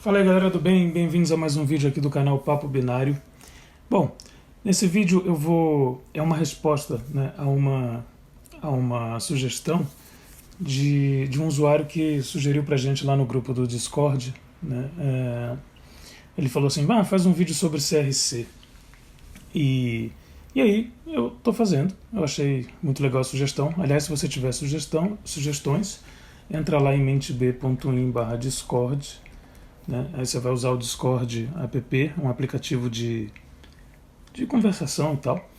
Fala aí galera do bem, bem-vindos a mais um vídeo aqui do canal Papo Binário. Bom, nesse vídeo é uma resposta, né, a uma sugestão de um usuário que sugeriu pra gente lá no grupo do Discord, né, ele falou assim, faz um vídeo sobre CRC. E aí eu tô fazendo, eu achei muito legal a sugestão. Aliás, se você tiver sugestões, entra lá em menteb.in/discord, né? Aí você vai usar o Discord app, um aplicativo de conversação e tal,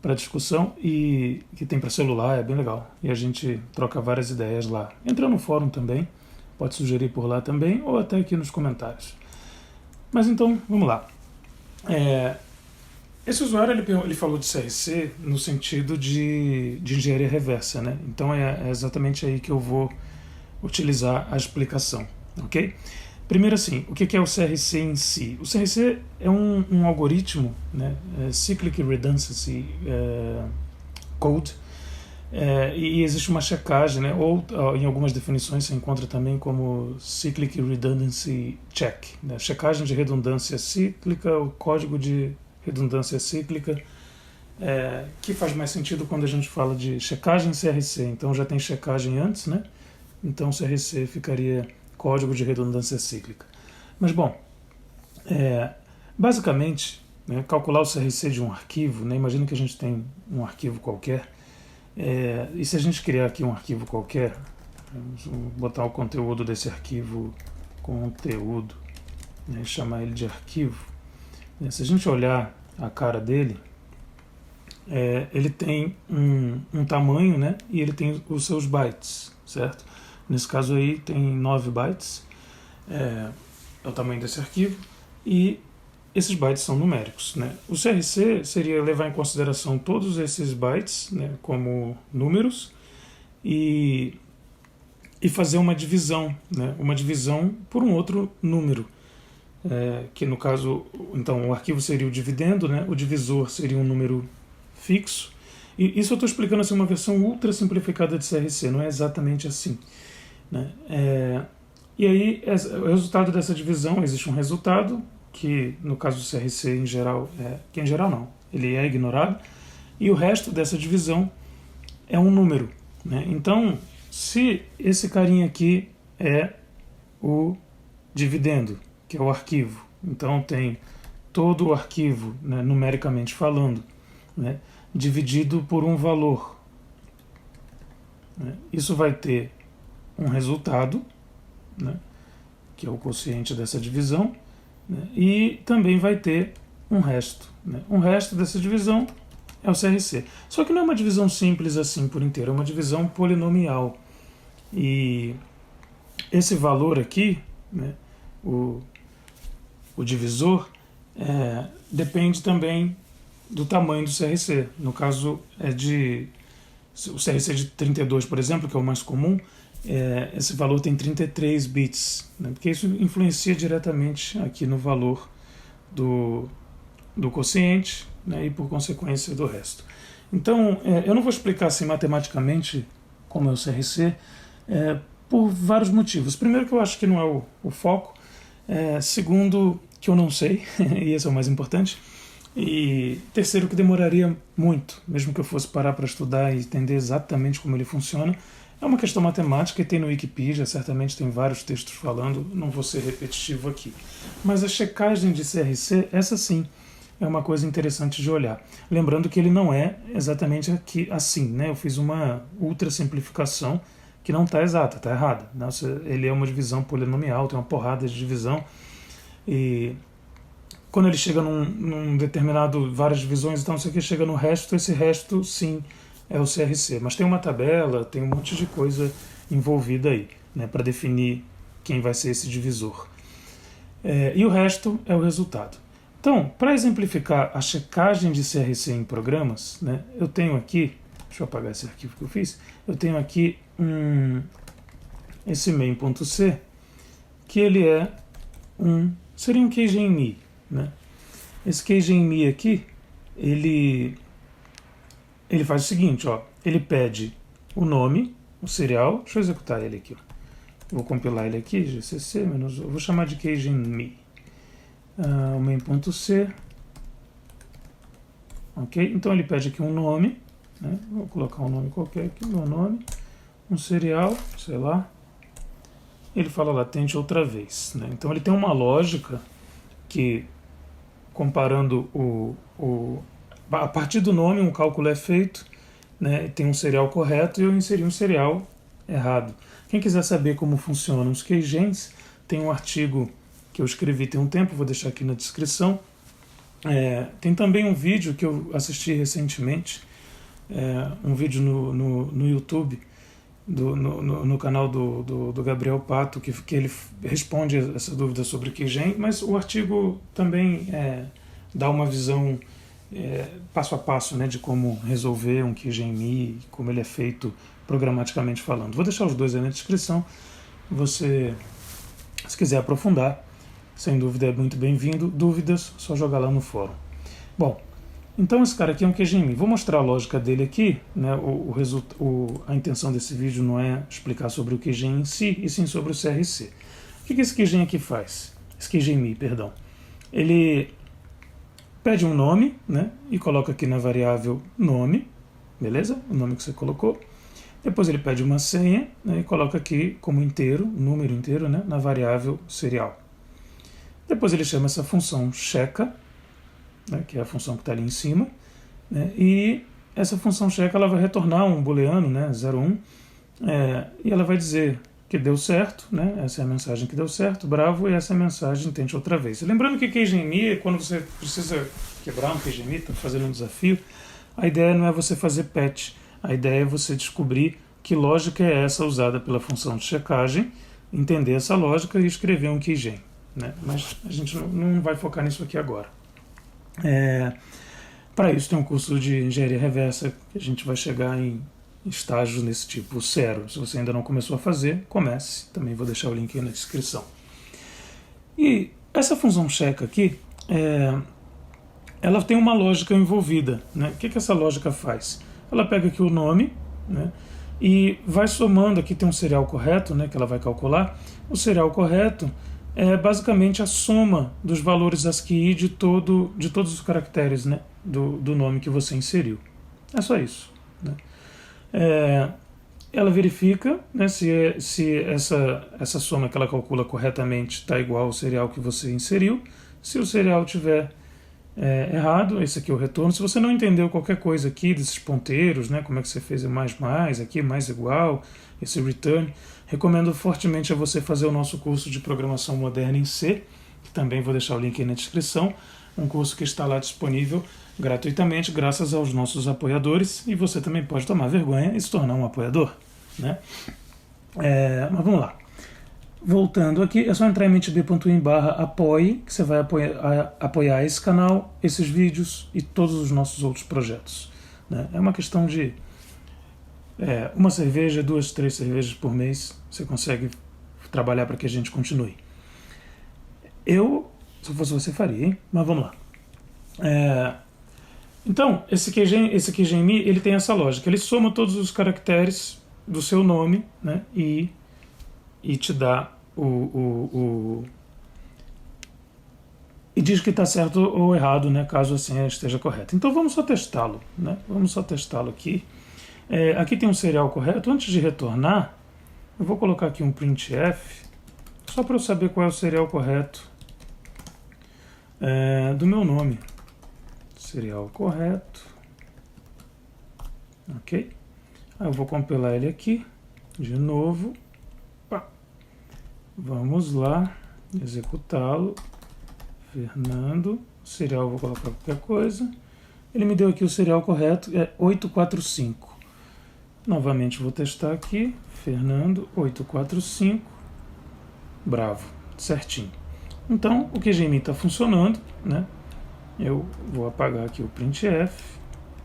para discussão, e que tem para celular, é bem legal. E a gente troca várias ideias lá. Entra no fórum também, pode sugerir por lá também, ou até aqui nos comentários. Mas então, vamos lá. Esse usuário ele falou de CRC no sentido de engenharia reversa, né? Então é exatamente aí que eu vou utilizar a explicação, ok? Primeiro assim, o que é o CRC em si? O CRC é um algoritmo, né, Cyclic Redundancy Code, e existe uma checagem, né, ou em algumas definições se encontra também como Cyclic Redundancy Check, né, checagem de redundância cíclica, o código de redundância cíclica, que faz mais sentido quando a gente fala de checagem CRC. Então já tem checagem antes, né? Então CRC ficaria código de redundância cíclica. Mas bom, basicamente, né, calcular o CRC de um arquivo, né, imagina que a gente tem um arquivo qualquer, e se a gente criar aqui um arquivo qualquer, vamos botar o conteúdo desse arquivo, conteúdo, né, e chamar ele de arquivo. Se a gente olhar a cara dele, ele tem um tamanho, né, e ele tem os seus bytes, certo? Nesse caso aí tem 9 bytes, é o tamanho desse arquivo, e esses bytes são numéricos, né? O CRC seria levar em consideração todos esses bytes, né, como números, e fazer uma divisão, né, uma divisão por um outro número. Que no caso, então o arquivo seria o dividendo, né? O divisor seria um número fixo, e isso eu estou explicando assim uma versão ultra simplificada de CRC, não é exatamente assim, né? E aí o resultado dessa divisão, existe um resultado que no caso do CRC em geral, que em geral não, ele é ignorado, e o resto dessa divisão é um número, né? Então se esse carinha aqui é o dividendo, que é o arquivo. Então tem todo o arquivo, né, numericamente falando, né, dividido por um valor, né? Isso vai ter um resultado, né, que é o quociente dessa divisão, né, e também vai ter um resto, né? Um resto dessa divisão é o CRC. Só que não é uma divisão simples assim por inteiro, é uma divisão polinomial. E esse valor aqui, né, o divisor, depende também do tamanho do CRC. No caso o CRC de 32, por exemplo, que é o mais comum, esse valor tem 33 bits, né, porque isso influencia diretamente aqui no valor do quociente, né, e por consequência do resto. Então, eu não vou explicar assim matematicamente como é o CRC, por vários motivos. Primeiro, que eu acho que não é o foco. Segundo, que eu não sei, e esse é o mais importante. E terceiro, que demoraria muito, mesmo que eu fosse parar para estudar e entender exatamente como ele funciona. É uma questão matemática e tem no Wikipedia, certamente tem vários textos falando, não vou ser repetitivo aqui. Mas a checagem de CRC, essa sim, é uma coisa interessante de olhar. Lembrando que ele não é exatamente aqui assim, né? Eu fiz uma ultra simplificação que não está exata, está errada. Nossa, ele é uma divisão polinomial, tem uma porrada de divisão, e quando ele chega num determinado, várias divisões, então isso aqui chega no resto, esse resto sim é o CRC. Mas tem uma tabela, tem um monte de coisa envolvida aí, né, para definir quem vai ser esse divisor. E o resto é o resultado. Então, para exemplificar a checagem de CRC em programas, né, eu tenho aqui, deixa eu apagar esse arquivo que eu fiz, eu tenho aqui esse main.c, que ele seria um keygme, né? Esse keygme aqui, ele faz o seguinte, ó, ele pede o nome, o serial, deixa eu executar ele aqui, ó. vou compilar ele aqui, gcc menos, eu vou chamar de QGME, o main.c, ok? Então ele pede aqui um nome, né? Vou colocar um nome qualquer aqui, meu nome, um serial, sei lá, ele fala lá, tente outra vez, né? Então ele tem uma lógica que, comparando a partir do nome, um cálculo é feito, né? Tem um serial correto e eu inseri um serial errado. Quem quiser saber como funcionam os keygens, tem um artigo que eu escrevi tem um tempo, vou deixar aqui na descrição. Tem também um vídeo que eu assisti recentemente, um vídeo no YouTube, no canal do Gabriel Pato, que ele responde essa dúvida sobre keygen, mas o artigo também dá uma visão passo a passo, né, de como resolver um QGME, como ele é feito programaticamente falando. Vou deixar os dois aí na descrição. Você, se quiser aprofundar, sem dúvida é muito bem-vindo. Dúvidas, só jogar lá no fórum. Bom, então esse cara aqui é um QGME. Vou mostrar a lógica dele aqui, né? A intenção desse vídeo não é explicar sobre o QGen em si, e sim sobre o CRC. O que esse QGen aqui faz? Esse QGME, perdão. Ele pede um nome, né? E coloca aqui na variável nome, beleza? O nome que você colocou. Depois ele pede uma senha, né? E coloca aqui como inteiro, número inteiro, né? Na variável serial. Depois ele chama essa função checa, né, que é a função que está ali em cima, né, e essa função checa ela vai retornar um booleano, né, 0, 1, e ela vai dizer que deu certo, né, essa é a mensagem que deu certo, bravo, e essa é a mensagem tente outra vez. Lembrando que QGME, quando você precisa quebrar um QGME, está fazendo um desafio, a ideia não é você fazer patch, a ideia é você descobrir que lógica é essa usada pela função de checagem, entender essa lógica e escrever um QGen, né, mas a gente não vai focar nisso aqui agora. Para isso tem um curso de engenharia reversa que a gente vai chegar em estágios nesse tipo, zero. Se você ainda não começou a fazer, comece. Também vou deixar o link aí na descrição. E essa função checa aqui, ela tem uma lógica envolvida, né? O que essa lógica faz? Ela pega aqui o nome, né? E vai somando, aqui tem um serial correto, né? Que ela vai calcular. O serial correto é basicamente a soma dos valores ASCII de todos os caracteres, né, do nome que você inseriu. É só isso, né? Ela verifica, né, se essa soma que ela calcula corretamente está igual ao serial que você inseriu. Se o serial tiver errado, esse aqui é o retorno. Se você não entendeu qualquer coisa aqui desses ponteiros, né, como é que você fez o mais, aqui mais igual, esse return, recomendo fortemente a você fazer o nosso curso de programação moderna em C, que também vou deixar o link aí na descrição, um curso que está lá disponível gratuitamente, graças aos nossos apoiadores, e você também pode tomar vergonha e se tornar um apoiador, né? Mas vamos lá. Voltando aqui, é só entrar em mentb.in/apoie, que você vai apoiar esse canal, esses vídeos e todos os nossos outros projetos, né? É uma questão de uma cerveja, 2, 3 cervejas por mês, você consegue trabalhar para que a gente continue. Eu, se eu fosse você, faria, hein? Mas vamos lá. Então, esse QGME, ele tem essa lógica, ele soma todos os caracteres do seu nome, né, e te dá e diz que está certo ou errado, né, caso a senha esteja correta. Então vamos só testá-lo, né? Vamos só testá-lo aqui. Aqui tem um serial correto. Antes de retornar, eu vou colocar aqui um printf, só para eu saber qual é o serial correto do meu nome. Serial correto. Ok? Aí eu vou compilar ele aqui, de novo. Vamos lá, executá-lo. Fernando, serial eu vou colocar qualquer coisa. Ele me deu aqui o serial correto, é 845. Novamente vou testar aqui, Fernando, 845. Bravo, certinho. Então o QGME está funcionando, né? Eu vou apagar aqui o printf,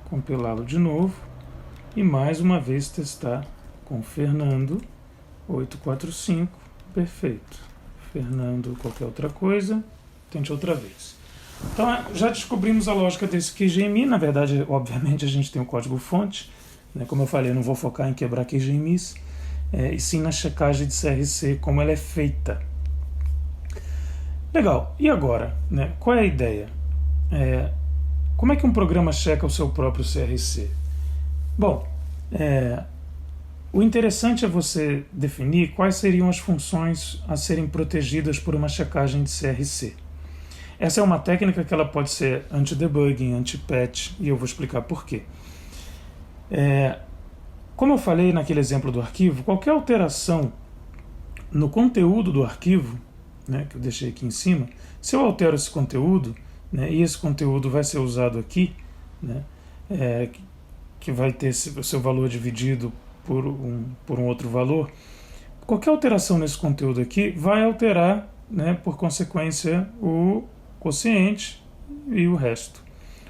compilá-lo de novo e mais uma vez testar com Fernando, 845. Perfeito. Fernando, qualquer outra coisa, tente outra vez. Então, já descobrimos a lógica desse QGME. Na verdade, obviamente, a gente tem o código-fonte, né? Como eu falei, eu não vou focar em quebrar QGMEs. e sim na checagem de CRC, como ela é feita. Legal, e agora, né, qual é a ideia? Como é que um programa checa o seu próprio CRC? Bom, o interessante é você definir quais seriam as funções a serem protegidas por uma checagem de CRC. Essa é uma técnica que ela pode ser anti-debugging, anti-patch, e eu vou explicar por quê. Como eu falei naquele exemplo do arquivo, qualquer alteração no conteúdo do arquivo, né, que eu deixei aqui em cima, se eu altero esse conteúdo, né, e esse conteúdo vai ser usado aqui, né, que vai ter o seu valor dividido por um outro valor, qualquer alteração nesse conteúdo aqui vai alterar, né, por consequência, o quociente e o resto.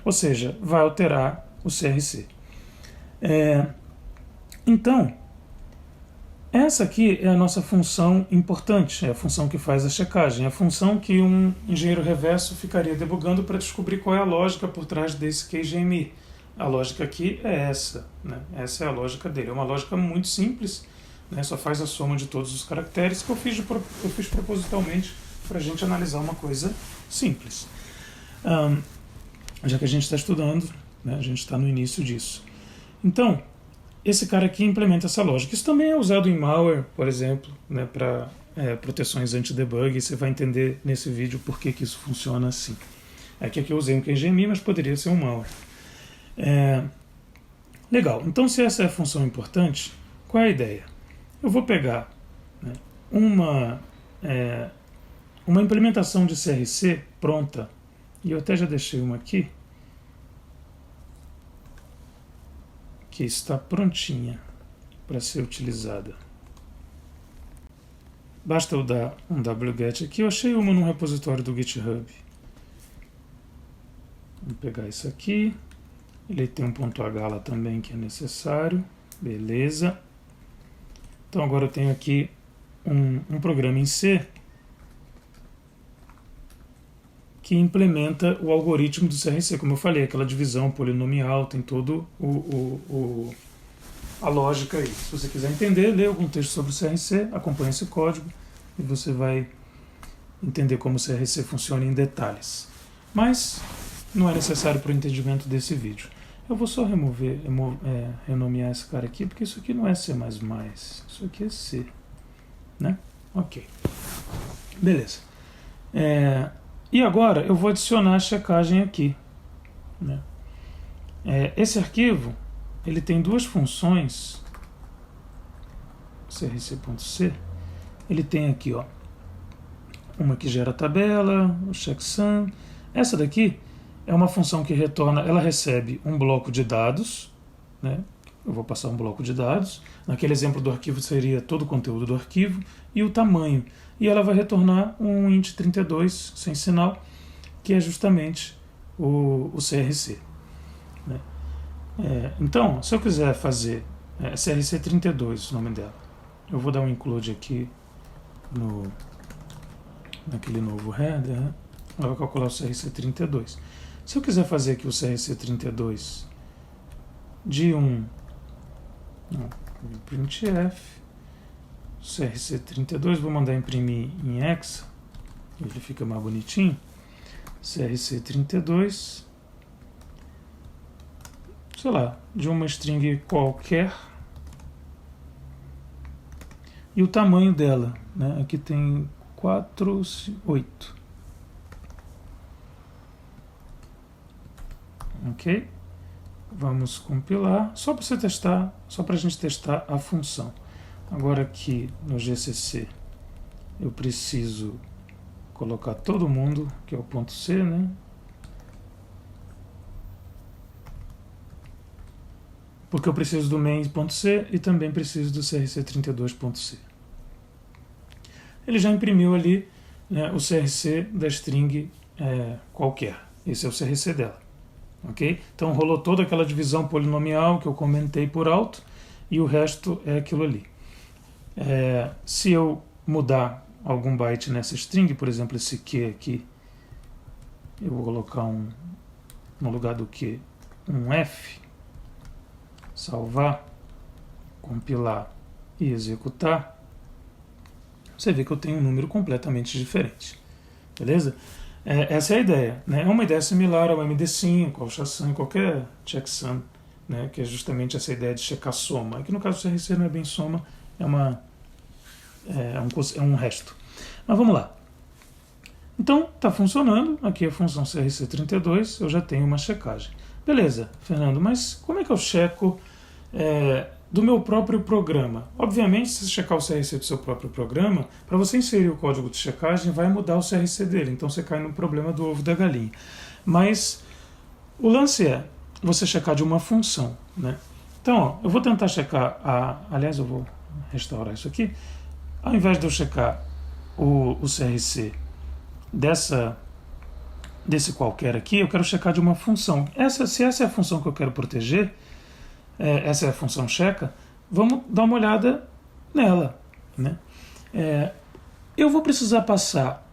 Ou seja, vai alterar o CRC. Então, essa aqui é a nossa função importante, é a função que faz a checagem, é a função que um engenheiro reverso ficaria debugando para descobrir qual é a lógica por trás desse QGMI. A lógica aqui é essa, né? Essa é a lógica dele. É uma lógica muito simples, né? Só faz a soma de todos os caracteres que eu fiz propositalmente para a gente analisar uma coisa simples. Já que a gente está estudando, né? A gente está no início disso. Então, esse cara aqui implementa essa lógica. Isso também é usado em malware, por exemplo, né, para proteções anti-debug. Você vai entender nesse vídeo por que isso funciona assim. Aqui eu usei um QGMI, mas poderia ser um malware. Legal, então se essa é a função importante, qual é a ideia? Eu vou pegar, né, uma implementação de CRC pronta, e eu até já deixei uma aqui, que está prontinha para ser utilizada. Basta eu dar um wget aqui. Eu achei uma no repositório do GitHub. Vou pegar isso aqui. Ele tem um ponto .h lá também que é necessário. Beleza. Então agora eu tenho aqui um programa em C que implementa o algoritmo do CRC, como eu falei, aquela divisão polinomial, tem todo a lógica aí. Se você quiser entender, lê algum texto sobre o CRC, acompanhe esse código e você vai entender como o CRC funciona em detalhes. Mas não é necessário para o entendimento desse vídeo. Eu vou só renomear esse cara aqui, porque isso aqui não é C++, isso aqui é C, né? Ok. Beleza. E agora eu vou adicionar a checagem aqui, né? Esse arquivo ele tem duas funções, crc.c. Ele tem aqui, ó, uma que gera tabela, o checksum. Essa daqui é uma função que retorna, ela recebe um bloco de dados, né? Eu vou passar um bloco de dados. Naquele exemplo do arquivo seria todo o conteúdo do arquivo e o tamanho. E ela vai retornar um int 32 sem sinal, que é justamente o CRC. Né? Então, se eu quiser fazer CRC32, o nome dela, eu vou dar um include aqui naquele novo header, né? Ela vai calcular o CRC32. Se eu quiser fazer aqui o CRC32 de printf, CRC32, vou mandar imprimir em hexa, ele fica mais bonitinho. CRC32, sei lá, de uma string qualquer, e o tamanho dela, né? Aqui tem 8. Ok? Vamos compilar, só para você testar, só para a gente testar a função. Agora aqui no GCC eu preciso colocar todo mundo, que é o ponto C, né? Porque eu preciso do main.c e também preciso do crc32.c. Ele já imprimiu ali, né, o CRC da string qualquer. Esse é o CRC dela. Okay? Então rolou toda aquela divisão polinomial que eu comentei por alto e o resto é aquilo ali. Se eu mudar algum byte nessa string, por exemplo, esse Q aqui, eu vou colocar no lugar do Q um F, salvar, compilar e executar, você vê que eu tenho um número completamente diferente. Beleza? Essa é a ideia. Né? É uma ideia similar ao MD5, ao SHA-SUM, qualquer checksum, né? Que é justamente essa ideia de checar soma. Aqui no caso do CRC não é bem soma, é um resto. Mas vamos lá. Então, está funcionando. Aqui a função CRC32, eu já tenho uma checagem. Beleza, Fernando, mas como é que eu checo do meu próprio programa? Obviamente, se você checar o CRC do seu próprio programa, para você inserir o código de checagem, vai mudar o CRC dele. Então você cai no problema do ovo da galinha. Mas o lance é você checar de uma função. Né? Então, ó, eu vou tentar checar aliás, eu vou restaurar isso aqui. Ao invés de eu checar o CRC desse qualquer aqui, eu quero checar de uma função. Se essa é a função que eu quero proteger, essa é a função checa, vamos dar uma olhada nela. Né? Eu vou precisar passar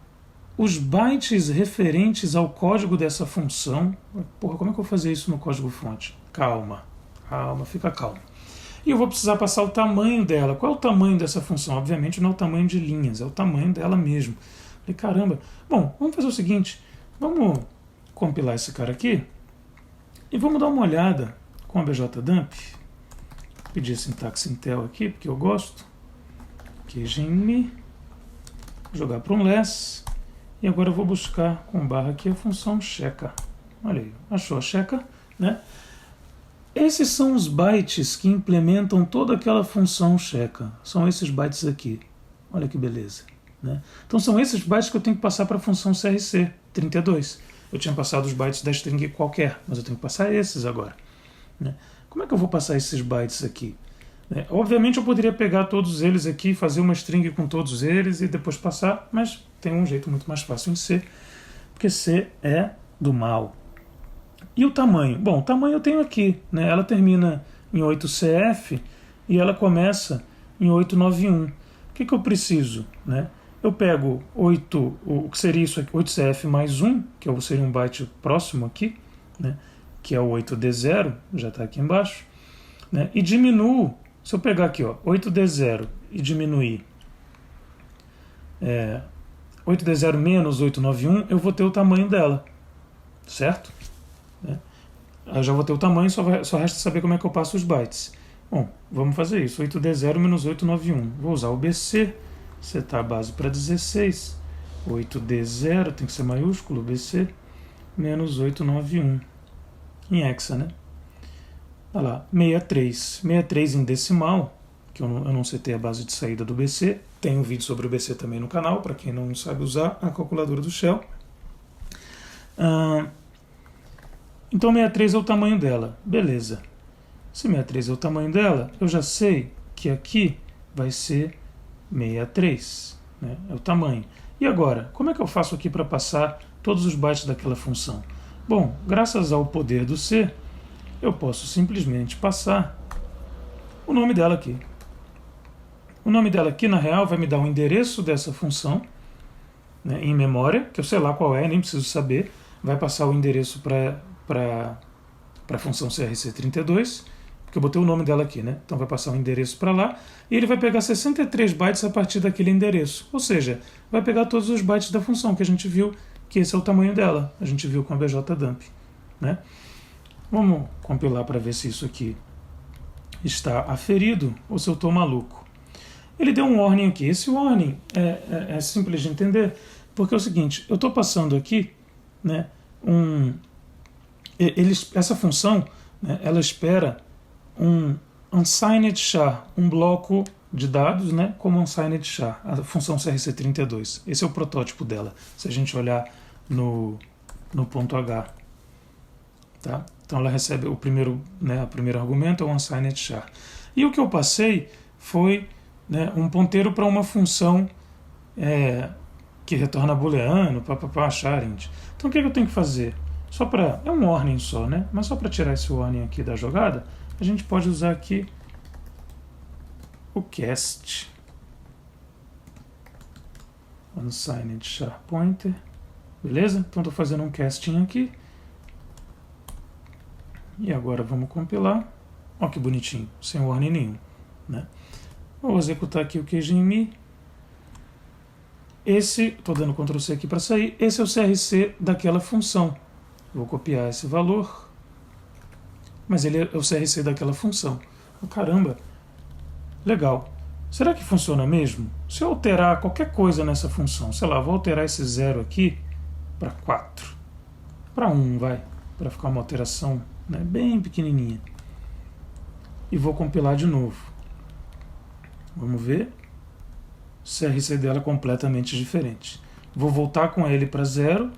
os bytes referentes ao código dessa função. Porra, como é que eu vou fazer isso no código-fonte? Calma, fica calmo. E eu vou precisar passar o tamanho dela. Qual é o tamanho dessa função? Obviamente não é o tamanho de linhas, é o tamanho dela mesmo. Falei, caramba. Bom, vamos fazer o seguinte, vamos compilar esse cara aqui e vamos dar uma olhada com a bjdump. Vou pedir a sintaxe Intel aqui, porque eu gosto. QGIME, jogar para um less, e agora eu vou buscar com barra aqui a função checa. Olha aí, achou a checa, né? Esses são os bytes que implementam toda aquela função checa. São esses bytes aqui. Olha que beleza. Né? Então são esses bytes que eu tenho que passar para a função CRC32. Eu tinha passado os bytes da string qualquer, mas eu tenho que passar esses agora. Né? Como é que eu vou passar esses bytes aqui? Obviamente eu poderia pegar todos eles aqui, fazer uma string com todos eles e depois passar, mas tem um jeito muito mais fácil em C, porque C é do mal. E o tamanho? Bom, o tamanho eu tenho aqui. Né? Ela termina em 8CF e ela começa em 891. O que eu preciso? Né? Eu pego o que seria isso aqui, 8CF mais 1, que seria um byte próximo aqui, né? Que é o 8D0, já está aqui embaixo, né? E diminuo, se eu pegar aqui, ó, 8D0 e diminuir 8D0 menos 891, eu vou ter o tamanho dela, certo? Eu já vou ter o tamanho, só resta saber como é que eu passo os bytes. Bom, vamos fazer isso, 8D0 menos 891. Vou usar o BC, setar a base para 16, 8D0, tem que ser maiúsculo, BC, menos 891, em hexa, né? Olha lá, 63 em decimal, que eu não setei a base de saída do BC. Tem um vídeo sobre o BC também no canal, para quem não sabe usar a calculadora do Shell. Então 63 é o tamanho dela, beleza. Se 63 é o tamanho dela, eu já sei que aqui vai ser 63, né? É o tamanho. E agora, como é que eu faço aqui para passar todos os bytes daquela função? Bom, graças ao poder do C, eu posso simplesmente passar o nome dela aqui. O nome dela aqui, na real, vai me dar o endereço dessa função, né, em memória, que eu sei lá qual é, nem preciso saber. Vai passar o endereço para a função CRC32, porque eu botei o nome dela aqui, né? Então vai passar o endereço para lá, e ele vai pegar 63 bytes a partir daquele endereço. Ou seja, vai pegar todos os bytes da função, que a gente viu que esse é o tamanho dela. A gente viu com a bjdump, né? Vamos compilar para ver se isso aqui está aferido ou se eu estou maluco. Ele deu um warning aqui. Esse warning é simples de entender, porque é o seguinte, eu estou passando aqui, né, essa função, né, ela espera um unsigned char, um bloco de dados, né, como unsigned char, a função CRC32. Esse é o protótipo dela, se a gente olhar no ponto H. Tá? Então ela recebe o primeiro argumento, é o unsigned char. E o que eu passei foi, né, um ponteiro para uma função que retorna booleano, charint. Então o que eu tenho que fazer? É um warning só, né? Mas só para tirar esse warning aqui da jogada, a gente pode usar aqui o cast. Unsigned char pointer. Beleza? Então estou fazendo um casting aqui. E agora vamos compilar. Olha que bonitinho, sem warning nenhum. Né? Vou executar aqui o QGME. Estou dando Ctrl C aqui para sair. Esse é o CRC daquela função. Vou copiar esse valor, mas ele é o CRC daquela função. Oh, caramba, legal. Será que funciona mesmo? Se eu alterar qualquer coisa nessa função, sei lá, vou alterar esse 0 aqui para 4, para 1, vai, para ficar uma alteração, né, bem pequenininha. E vou compilar de novo. Vamos ver. O CRC dela é completamente diferente. Vou voltar com ele para 0.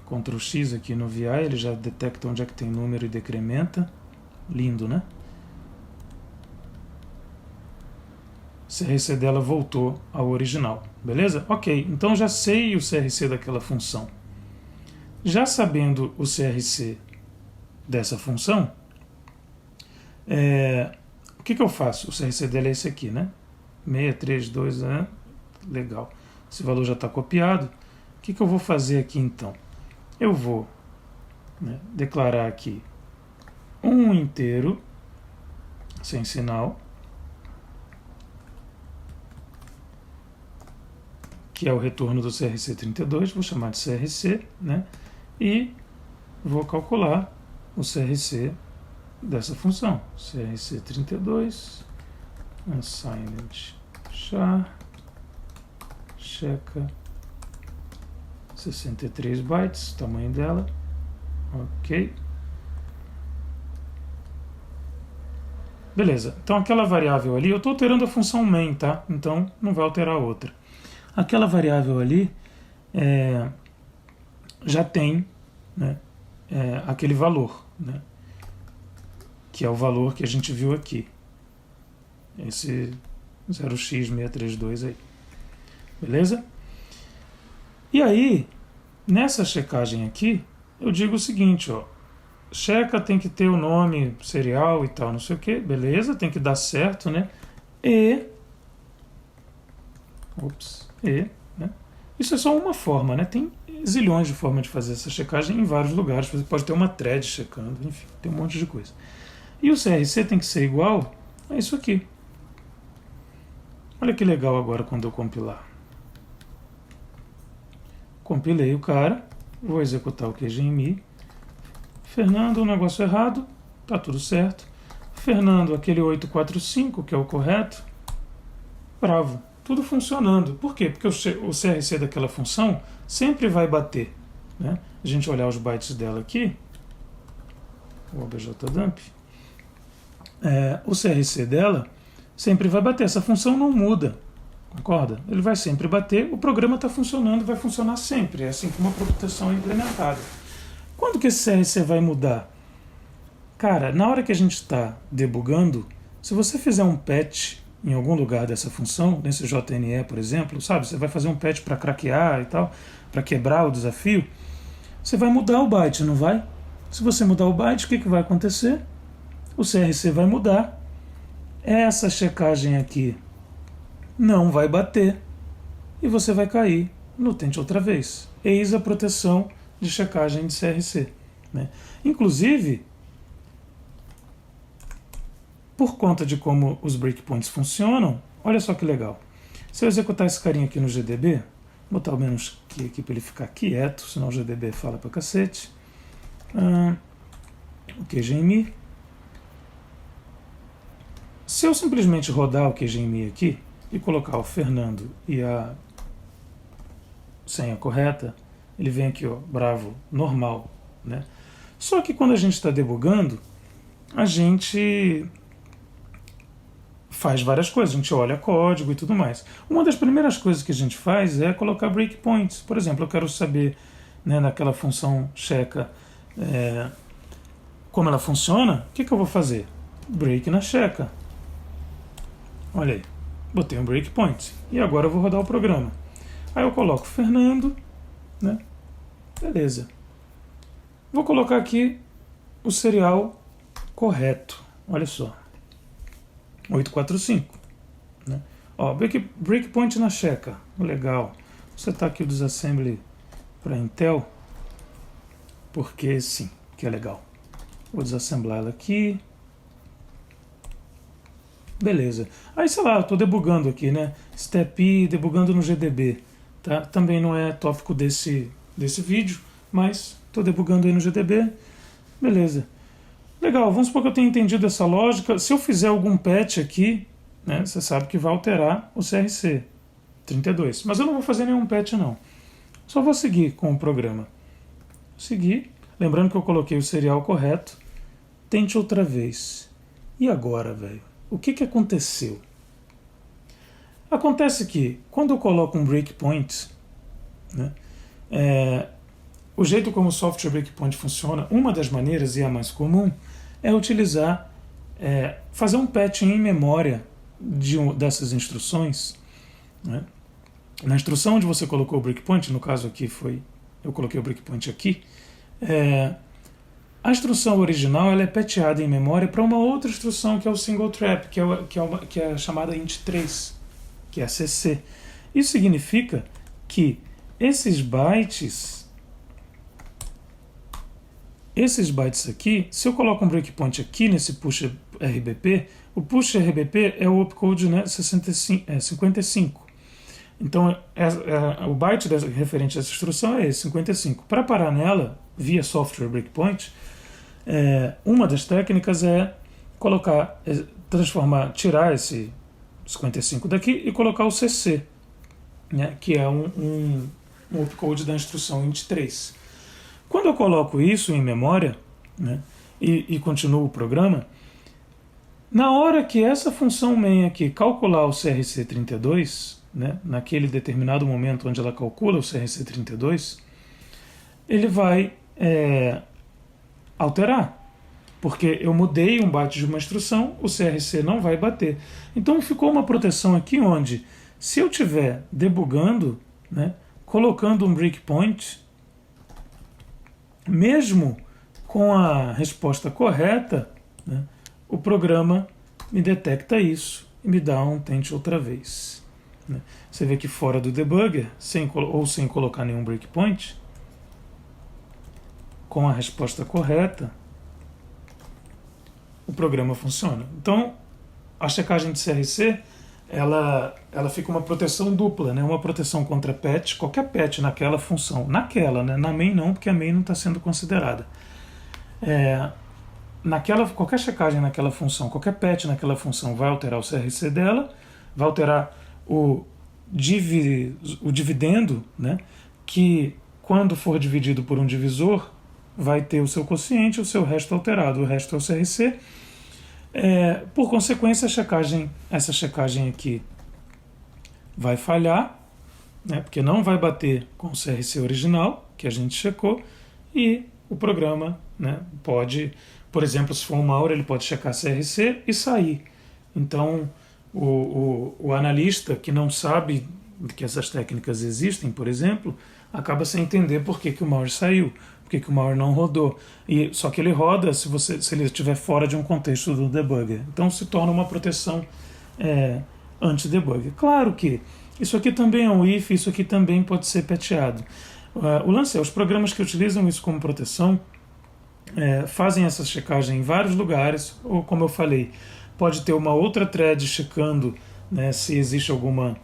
Ctrl X aqui no VI, ele já detecta onde é que tem número e decrementa. Lindo, né? O CRC dela voltou ao original. Beleza? Ok, então já sei o CRC daquela função. Já sabendo o CRC dessa função, o que eu faço? O CRC dela é esse aqui, né? 632, legal. Esse valor já está copiado. O que eu vou fazer aqui então? Eu vou, né, declarar aqui um inteiro, sem sinal, que é o retorno do CRC32, vou chamar de CRC, né, e vou calcular o CRC dessa função. CRC32, assigned char, checa, 63 bytes, tamanho dela, ok. Beleza, então aquela variável ali, eu estou alterando a função main, tá? Então não vai alterar a outra. Aquela variável ali já tem, né, aquele valor, né, que é o valor que a gente viu aqui. Esse 0x632 aí. Beleza? E aí, nessa checagem aqui, eu digo o seguinte, ó. Checa tem que ter o nome serial e tal, não sei o que, beleza, tem que dar certo, né? Né? Isso é só uma forma, né? Tem zilhões de formas de fazer essa checagem em vários lugares. Você pode ter uma thread checando, enfim, tem um monte de coisa. E o CRC tem que ser igual a isso aqui. Olha que legal agora quando eu compilar. Compilei o cara, vou executar o QGME. Fernando, o negócio errado, tá tudo certo. Fernando, aquele 845, que é o correto, bravo, tudo funcionando. Por quê? Porque o CRC daquela função sempre vai bater, né? A gente olhar os bytes dela aqui, o objdump, o CRC dela sempre vai bater, essa função não muda. Concorda? Ele vai sempre bater, o programa está funcionando, vai funcionar sempre, é assim como a proteção é implementada. Quando que esse CRC vai mudar? Cara, na hora que a gente está debugando, se você fizer um patch em algum lugar dessa função, nesse JNE, por exemplo, sabe, você vai fazer um patch para craquear e tal, para quebrar o desafio, você vai mudar o byte, não vai? Se você mudar o byte, o que vai acontecer? O CRC vai mudar, essa checagem aqui não vai bater e você vai cair no tente outra vez. Eis a proteção de checagem de CRC, né? Inclusive, por conta de como os breakpoints funcionam, olha só que legal. Se eu executar esse carinha aqui no GDB, vou botar o menos que aqui para ele ficar quieto, senão o GDB fala pra cacete. O QGME. Se eu simplesmente rodar o QGME aqui e colocar o Fernando e a senha correta, ele vem aqui, ó, bravo, normal, né? Só que quando a gente está debugando, a gente faz várias coisas, a gente olha código e tudo mais. Uma das primeiras coisas que a gente faz é colocar breakpoints. Por exemplo, eu quero saber, né, naquela função checa, como ela funciona. O que eu vou fazer? Break na checa. Olha aí, botei um breakpoint. E agora eu vou rodar o programa. Aí eu coloco Fernando, né? Beleza. Vou colocar aqui o serial correto. Olha só. 845. Né? Ó, breakpoint na checa. Legal. Vou setar aqui o disassembly para Intel. Porque sim, que é legal. Vou desassemblar ela aqui. Beleza. Aí, sei lá, eu estou debugando aqui, né? Step I, debugando no GDB. Tá? Também não é tópico desse vídeo, mas estou debugando aí no GDB. Beleza. Legal, vamos supor que eu tenha entendido essa lógica. Se eu fizer algum patch aqui, né, você sabe que vai alterar o CRC 32. Mas eu não vou fazer nenhum patch, não. Só vou seguir com o programa. Seguir. Lembrando que eu coloquei o serial correto. Tente outra vez. E agora, velho? O que aconteceu? Acontece que, quando eu coloco um breakpoint, né, o jeito como o software breakpoint funciona, uma das maneiras, e a mais comum, é utilizar, fazer um patching em memória dessas instruções. Né? Na instrução onde você colocou o breakpoint, no caso aqui eu coloquei o breakpoint aqui, a instrução original ela é patchada em memória para uma outra instrução que é o single trap, que é a chamada int3, que é a CC. Isso significa que esses bytes aqui, se eu coloco um breakpoint aqui nesse push RBP, o push RBP é o opcode, né, 55. Então, o byte referente a essa instrução é esse, 55. Para parar nela, via software breakpoint, uma das técnicas é tirar esse 55 daqui e colocar o CC, né, que é um opcode da instrução int3. Quando eu coloco isso em memória, né, e continuo o programa, na hora que essa função main aqui calcular o CRC32, né, naquele determinado momento onde ela calcula o CRC32, ele vai alterar, porque eu mudei um byte de uma instrução, o CRC não vai bater. Então ficou uma proteção aqui onde, se eu estiver debugando, né, colocando um breakpoint, mesmo com a resposta correta, né, o programa me detecta isso e me dá um tente outra vez. Né. Você vê que fora do debugger, sem colocar nenhum breakpoint, com a resposta correta, o programa funciona. Então, a checagem de CRC, ela fica uma proteção dupla, né? Uma proteção contra patch, qualquer patch naquela função, né? Na main não, porque a main não está sendo considerada. Qualquer checagem naquela função, qualquer patch naquela função vai alterar o CRC dela, vai alterar o dividendo, né? Que quando for dividido por um divisor, vai ter o seu quociente, o seu resto alterado, o resto é o CRC. Por consequência, essa checagem aqui vai falhar, né, porque não vai bater com o CRC original, que a gente checou, e o programa, né, pode, por exemplo, se for um malware, ele pode checar CRC e sair. Então, o analista que não sabe que essas técnicas existem, por exemplo, acaba sem entender por que o malware saiu, por que o malware não rodou. Só que ele roda se ele estiver fora de um contexto do debugger. Então se torna uma proteção anti-debugger. Claro que isso aqui também é um if, isso aqui também pode ser patchado. O lance é, os programas que utilizam isso como proteção fazem essa checagem em vários lugares, ou como eu falei, pode ter uma outra thread checando, né, se existe alguma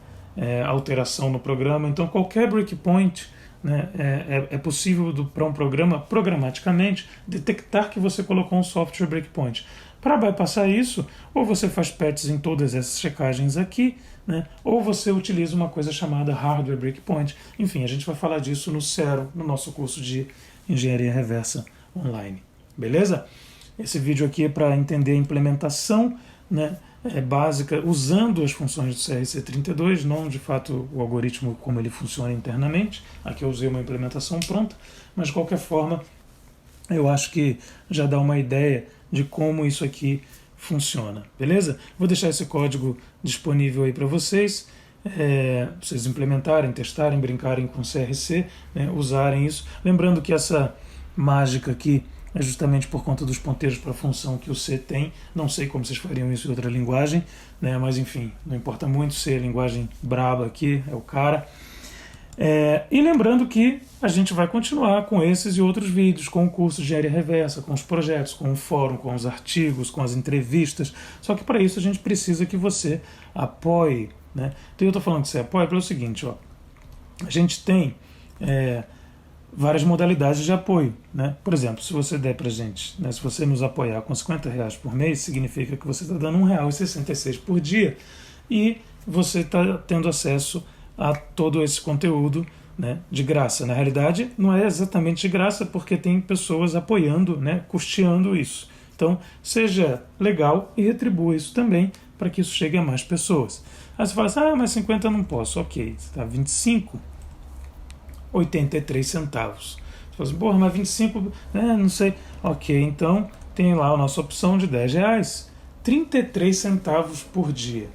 alteração no programa. Então qualquer breakpoint, né, é possível para um programa, programaticamente, detectar que você colocou um software breakpoint. Para bypassar isso, ou você faz patches em todas essas checagens aqui, né, ou você utiliza uma coisa chamada hardware breakpoint. Enfim, a gente vai falar disso no CERO, no nosso curso de Engenharia Reversa Online. Beleza? Esse vídeo aqui é para entender a implementação, né, básica, usando as funções do CRC32, não de fato o algoritmo como ele funciona internamente. Aqui eu usei uma implementação pronta, mas de qualquer forma eu acho que já dá uma ideia de como isso aqui funciona, beleza? Vou deixar esse código disponível aí para vocês implementarem, testarem, brincarem com CRC, né, usarem isso. Lembrando que essa mágica aqui é justamente por conta dos ponteiros para a função que o C tem. Não sei como vocês fariam isso em outra linguagem, né? Mas enfim, não importa muito, C é a linguagem braba aqui, é o cara. E lembrando que a gente vai continuar com esses e outros vídeos, com o curso de Engenharia Reversa, com os projetos, com o fórum, com os artigos, com as entrevistas. Só que para isso a gente precisa que você apoie, né? Então eu estou falando que você apoia pelo seguinte, ó, a gente tem várias modalidades de apoio, né? Por exemplo, se você der pra gente, né, se você nos apoiar com R$50 por mês, significa que você está dando R$1,66 por dia e você está tendo acesso a todo esse conteúdo, né, de graça. Na realidade, não é exatamente de graça, porque tem pessoas apoiando, né, custeando isso. Então, seja legal e retribua isso também para que isso chegue a mais pessoas. Aí você fala assim, mas 50 eu não posso. Ok, você está 25,83 centavos. Você fala assim, porra, mas 25, não sei. Ok, então tem lá a nossa opção de R$10, 33 centavos por dia.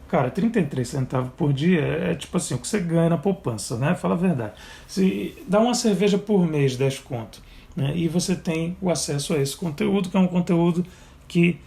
Cara, 33 centavos por dia é tipo assim, o que você ganha na poupança, né? Fala a verdade. Se dá uma cerveja por mês, 10 conto, né? E você tem o acesso a esse conteúdo, que é um conteúdo que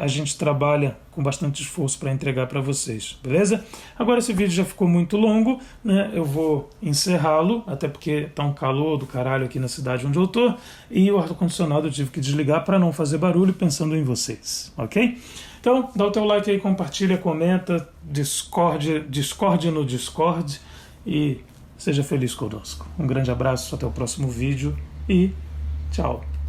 a gente trabalha com bastante esforço para entregar para vocês, beleza? Agora esse vídeo já ficou muito longo, né? Eu vou encerrá-lo, até porque tá um calor do caralho aqui na cidade onde eu tô, e o ar-condicionado eu tive que desligar para não fazer barulho, pensando em vocês, ok? Então, dá o teu like aí, compartilha, comenta, discorde no Discord e seja feliz conosco. Um grande abraço, até o próximo vídeo e tchau!